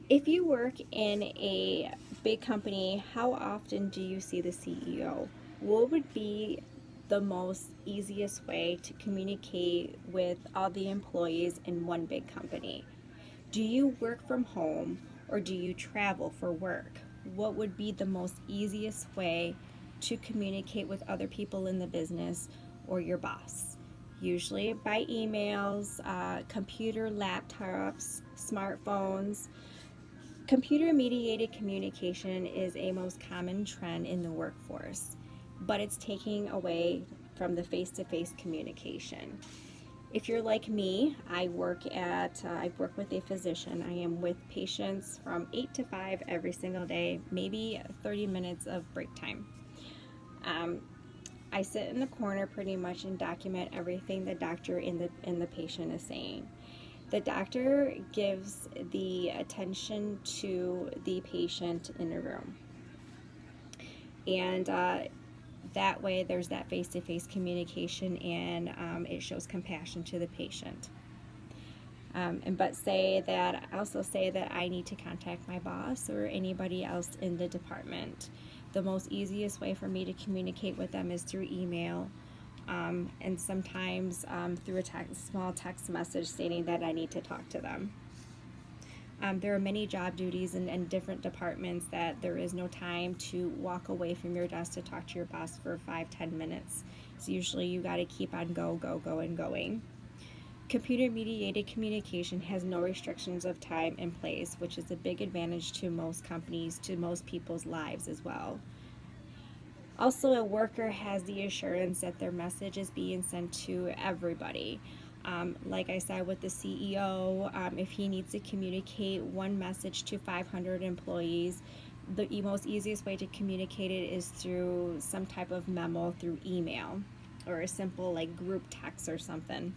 If you work in a big company, how often do you see the CEO? What would be the most easiest way to communicate with all the employees in one big company? Do you work from home or do you travel for work? What would be the most easiest way to communicate with other people in the business or your boss? Usually by emails, computer, laptops, smartphones. Computer mediated communication is a most common trend in the workforce, but it's taking away from the face to face communication. If you're like me, I work with a physician. I am with patients from 8 to 5 every single day, maybe 30 minutes of break time. Um, I sit in the corner pretty much and document everything the doctor and the patient is saying. The doctor gives the attention to the patient in a room. And that way there's that face-to-face communication, and it shows compassion to the patient. But also say that I need to contact my boss or anybody else in the department. The most easiest way for me to communicate with them is through email, and sometimes through a small text message stating that I need to talk to them. There are many job duties in different departments that there is no time to walk away from your desk to talk to your boss for 5-10 minutes. So usually you got to keep on going. Computer mediated communication has no restrictions of time in place, which is a big advantage to most companies, to most people's lives as well. Also, a worker has the assurance that their message is being sent to everybody. Like I said with the CEO, if he needs to communicate one message to 500 employees, the most easiest way to communicate it is through some type of memo through email or a simple like group text or something.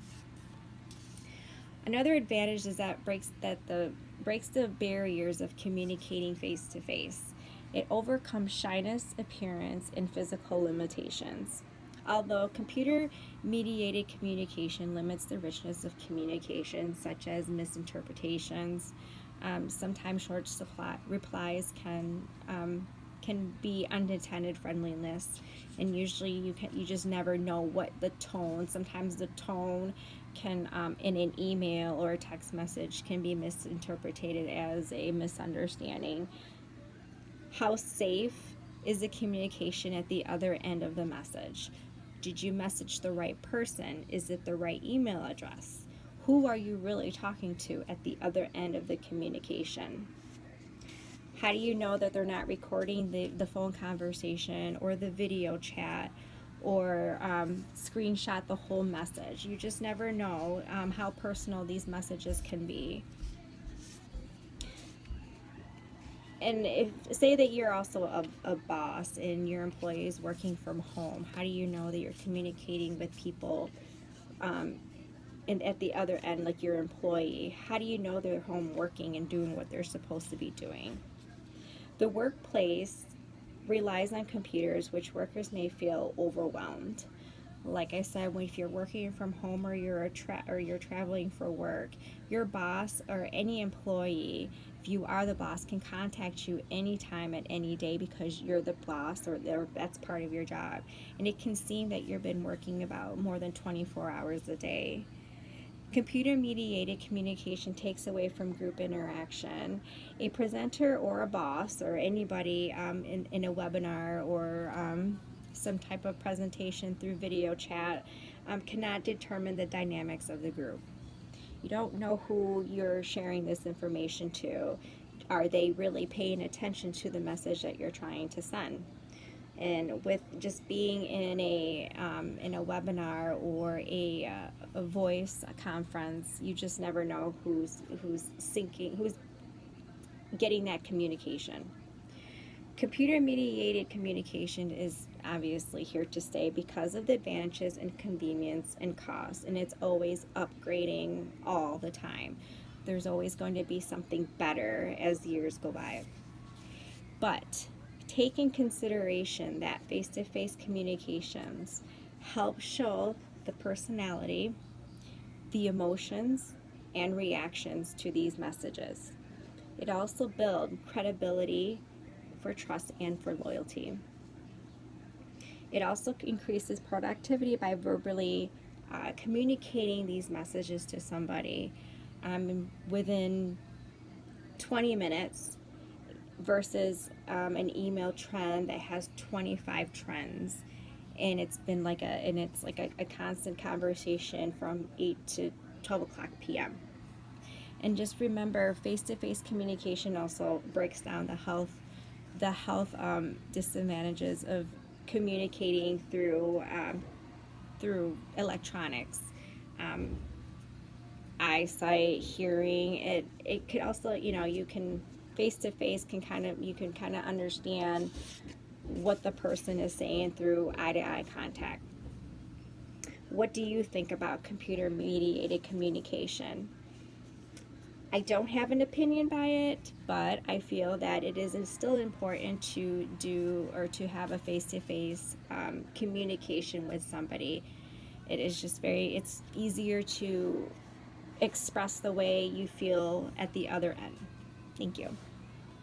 Another advantage is that breaks the barriers of communicating face to face. It overcomes shyness, appearance, and physical limitations. Although computer mediated communication limits the richness of communication, such as misinterpretations, sometimes short replies can be unintended friendliness, and usually you just never know what the tone. Sometimes the tone can in an email or a text message can be misinterpreted as a misunderstanding. How safe is the communication at the other end of the message? Did you message the right person? Is it the right email address? Who are you really talking to at the other end of the communication? How do you know that they're not recording the phone conversation or the video chat or screenshot the whole message? You just never know how personal these messages can be. And if say that you're also a boss and your employee is working from home, how do you know that you're communicating with people and at the other end, like your employee? How do you know they're home working and doing what they're supposed to be doing? The workplace relies on computers, which workers may feel overwhelmed. Like I said, if you're working from home or you're traveling for work, your boss or any employee, if you are the boss, can contact you anytime at any day because you're the boss or that's part of your job. And it can seem that you've been working about more than 24 hours a day. Computer mediated communication takes away from group interaction. A presenter or a boss or anybody in a webinar or some type of presentation through video chat cannot determine the dynamics of the group. You don't know who you're sharing this information to. Are they really paying attention to the message that you're trying to send? And with just being in a webinar or a voice conference, you just never know who's getting that communication. Computer mediated communication is obviously here to stay because of the advantages and convenience and cost, and it's always upgrading all the time. There's always going to be something better as years go by. But take in consideration that face-to-face communications help show the personality, the emotions, and reactions to these messages. It also builds credibility for trust and for loyalty. It also increases productivity by verbally communicating these messages to somebody within 20 minutes versus an email trend that has 25 trends. And it's been like a constant conversation from 8 to 12 o'clock p.m. And just remember, face-to-face communication also breaks down the health disadvantages of communicating through electronics, eyesight, hearing. It could also, you can face to face you can kind of understand what the person is saying through eye to eye contact. What do you think about computer mediated communication? I don't have an opinion by it, but I feel that it is still important to do or to have a face-to-face communication with somebody. It is just it's easier to express the way you feel at the other end. Thank you.